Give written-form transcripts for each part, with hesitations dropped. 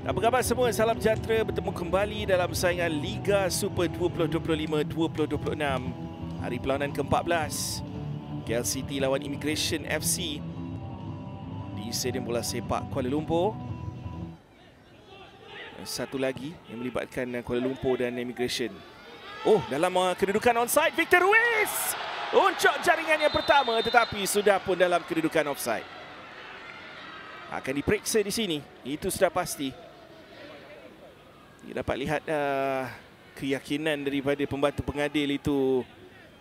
Apa khabar semua? Salam sejahtera, bertemu kembali dalam saingan Liga Super 2025-2026. Hari perlawanan ke-14. KL City lawan Immigration FC di Stadium Bola Sepak Kuala Lumpur. Satu lagi yang melibatkan Kuala Lumpur dan Immigration. Oh, dalam kedudukan onside, Victor Ruiz uncok jaringan yang pertama, tetapi sudah pun dalam kedudukan offside. Akan diperiksa di sini, itu sudah pasti. Kita dapat lihat keyakinan daripada pembantu pengadil itu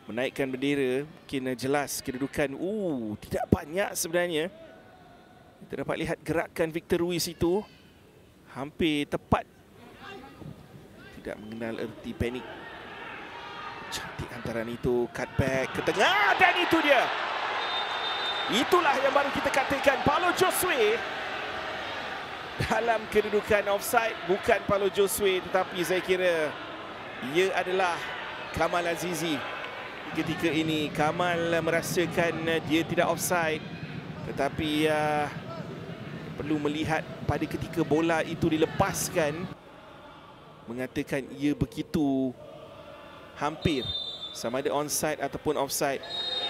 menaikkan bendera. Mungkin jelas kedudukan tidak banyak sebenarnya. Kita dapat lihat gerakan Victor Ruiz itu hampir tepat. Tidak mengenal erti panik. Cantik hantaran itu, cutback ke tengah dan itu dia. Itulah yang baru kita katakan Paulo Josue dalam kedudukan offside. Bukan Paulo Josue, tetapi saya kira ia adalah Kamal Azizi. Ketika ini Kamal merasakan dia tidak offside, tetapi perlu melihat pada ketika bola itu dilepaskan, mengatakan ia begitu hampir sama ada onside ataupun offside.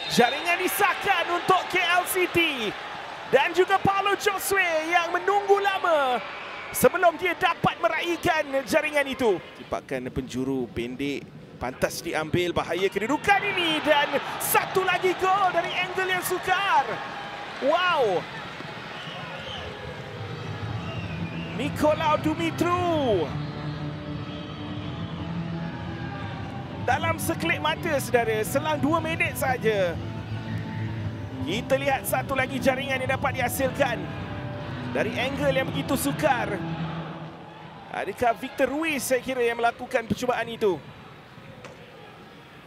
Jaringan disahkan untuk KL City dan juga Paulo Josue yang menunggu lama sebelum dia dapat meraihkan jaringan itu. Tipakan penjuru pendek, pantas diambil, bahaya kedudukan ini dan satu lagi gol dari angle yang sukar. Wow. Nicolau Dumitru. Dalam sekelip mata, saudara, selang 2 minit saja. Kita lihat satu lagi jaringan yang dapat dihasilkan dari angle yang begitu sukar. Adakah Victor Ruiz saya kira yang melakukan percubaan itu?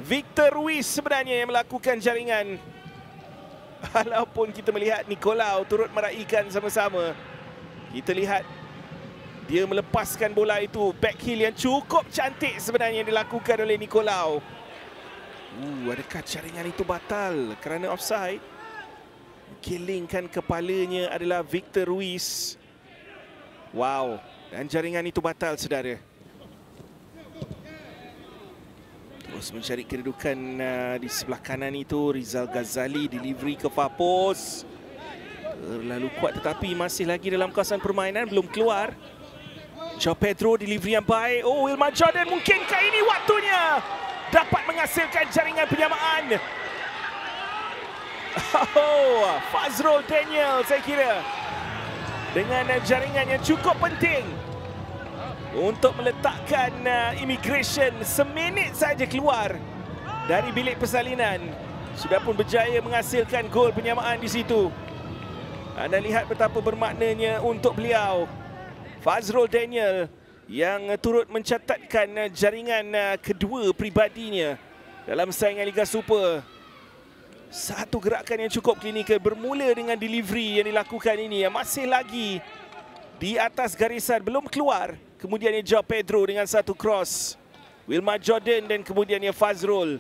Victor Ruiz sebenarnya yang melakukan jaringan. Walaupun kita melihat Nicolau turut meraihkan sama-sama. Kita lihat dia melepaskan bola itu, back heel yang cukup cantik sebenarnya yang dilakukan oleh Nicolau. Adakah jaringan itu batal kerana offside? Kilingkan kepalanya adalah Victor Ruiz. Wow, dan jaringan itu batal, saudara. Terus mencari kedudukan di sebelah kanan itu, Rizal Ghazali, delivery ke Fapos. Terlalu kuat tetapi masih lagi dalam kawasan permainan, belum keluar. João Pedro, delivery yang baik. Wilmar Jordaan, mungkinkah ini waktunya dapat menghasilkan jaringan penyamaan? Fazrul Daniel saya kira dengan jaringan yang cukup penting untuk meletakkan Immigration seminit saja keluar dari bilik persalinan. Sudah pun berjaya menghasilkan gol penyamaan di situ. Anda lihat betapa bermaknanya untuk beliau. Fazrul Daniel yang turut mencatatkan jaringan kedua pribadinya dalam saingan Liga Super. Satu gerakan yang cukup klinikal bermula dengan delivery yang dilakukan ini yang masih lagi di atas garisan, belum keluar. Kemudian João Pedro dengan satu cross. Wilmar Jordaan dan kemudian Fazrul.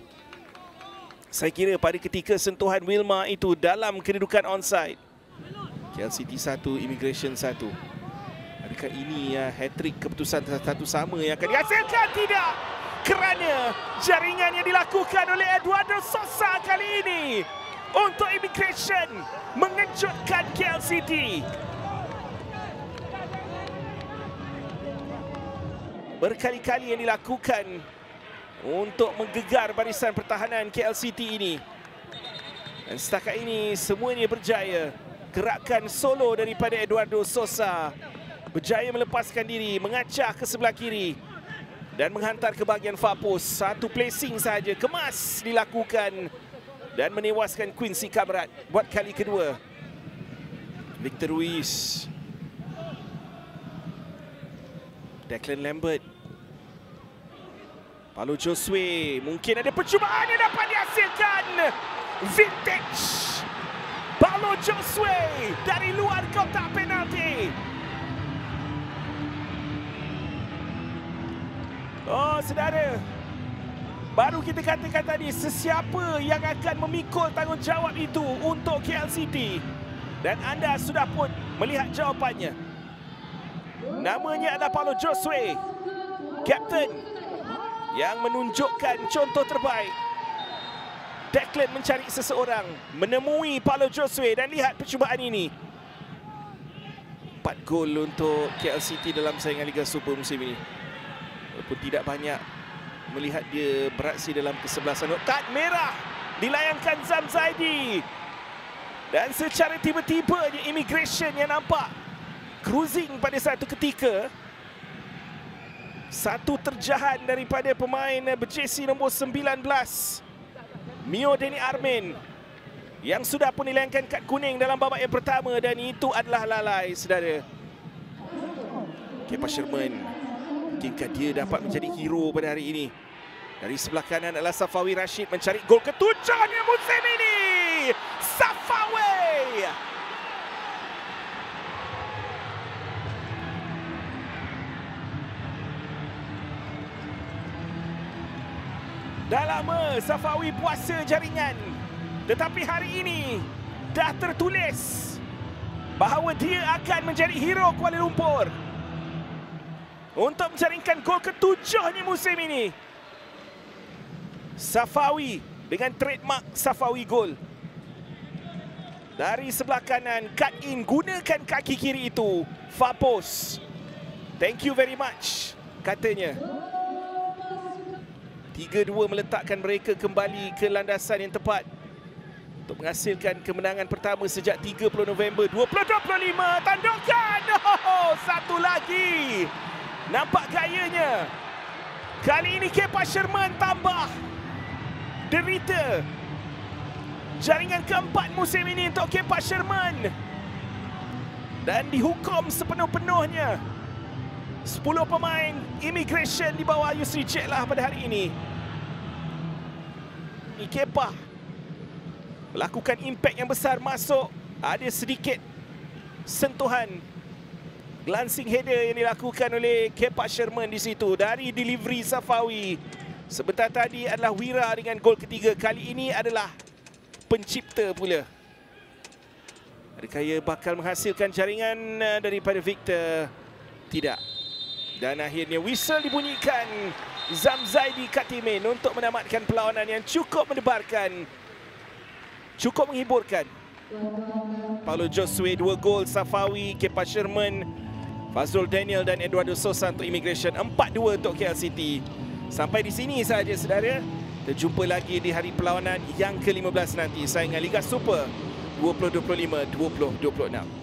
Saya kira pada ketika sentuhan Wilmar itu dalam kedudukan onside. KL City 1, Immigration 1. Adakah ini hat-trick keputusan satu sama yang akan dihasilkan? Tidak, kerana jaringan yang dilakukan oleh Eduardo Sosa kali ini untuk Immigration mengejutkan KL City. Berkali-kali yang dilakukan untuk menggegar barisan pertahanan KL City ini. Dan setakat ini semuanya berjaya. Gerakan solo daripada Eduardo Sosa berjaya melepaskan diri, mengacah ke sebelah kiri dan menghantar ke bahagian Fapos. Satu placing saja, kemas dilakukan dan menewaskan Quincy Kamrat buat kali kedua. Victor Ruiz, Declan Lambert, Paulo Josue, mungkin ada percubaan yang dapat dihasilkan. Vintage Paulo Josue dari luar kotak penalti. Saudara, baru kita katakan tadi sesiapa yang akan memikul tanggungjawab itu untuk KL City. Dan anda sudah pun melihat jawapannya. Namanya adalah Paulo Josue, kapten yang menunjukkan contoh terbaik. Declan mencari seseorang, menemui Paulo Josue dan lihat percubaan ini. 4 gol untuk KL City dalam saingan Liga Super musim ini. Walaupun tidak banyak melihat dia beraksi dalam kesebelasan. Kad merah dilayangkan Zamzaidi. Dan secara tiba-tiba Immigration yang nampak cruising pada satu ketika. Satu terjahan daripada pemain berjersey nombor 19, Mio Denny Armin, yang sudah pun dilayangkan kad kuning dalam babak yang pertama, dan itu adalah lalai, saudara. Kepa Sherman, mungkinkah dia dapat menjadi hero pada hari ini? Dari sebelah kanan adalah Safawi Rashid mencari gol ke-7-nya musim ini. Safawi! Dah lama Safawi puasa jaringan, tetapi hari ini dah tertulis bahawa dia akan menjadi hero Kuala Lumpur untuk menjaringkan gol ke-7-nya musim ini. Safawi dengan trademark Safawi gol. Dari sebelah kanan, cut in, gunakan kaki kiri itu. Far post. Thank you very much, katanya. 3-2 meletakkan mereka kembali ke landasan yang tepat untuk menghasilkan kemenangan pertama sejak 30 November 2025. Tandukan! Oh, satu lagi. Nampak gayanya. Kali ini Kepa Sherman tambah derita. Jaringan keempat musim ini untuk Kepa Sherman. Dan dihukum sepenuh-penuhnya. 10 pemain Immigration di bawah Yusri Ceklah pada hari ini. Kepa melakukan impact yang besar masuk. Ada sedikit sentuhan glancing header yang dilakukan oleh Kepa Sherman di situ. Dari delivery Safawi. Sebentar tadi adalah Wira dengan gol ketiga. Kali ini adalah pencipta pula. Adakah ia bakal menghasilkan jaringan daripada Victor? Tidak. Dan akhirnya whistle dibunyikan Zamzaidi Katimin untuk menamatkan perlawanan yang cukup mendebarkan, cukup menghiburkan. Paulo Josue 2 gol, Safawi, Kepa Sherman, Fazrul Daniel dan Eduardo Sosa untuk Immigration. 4-2 untuk KL City. Sampai di sini sahaja, saudara. Kita jumpa lagi di hari perlawanan yang ke-15 nanti. Saingan Liga Super 2025-2026.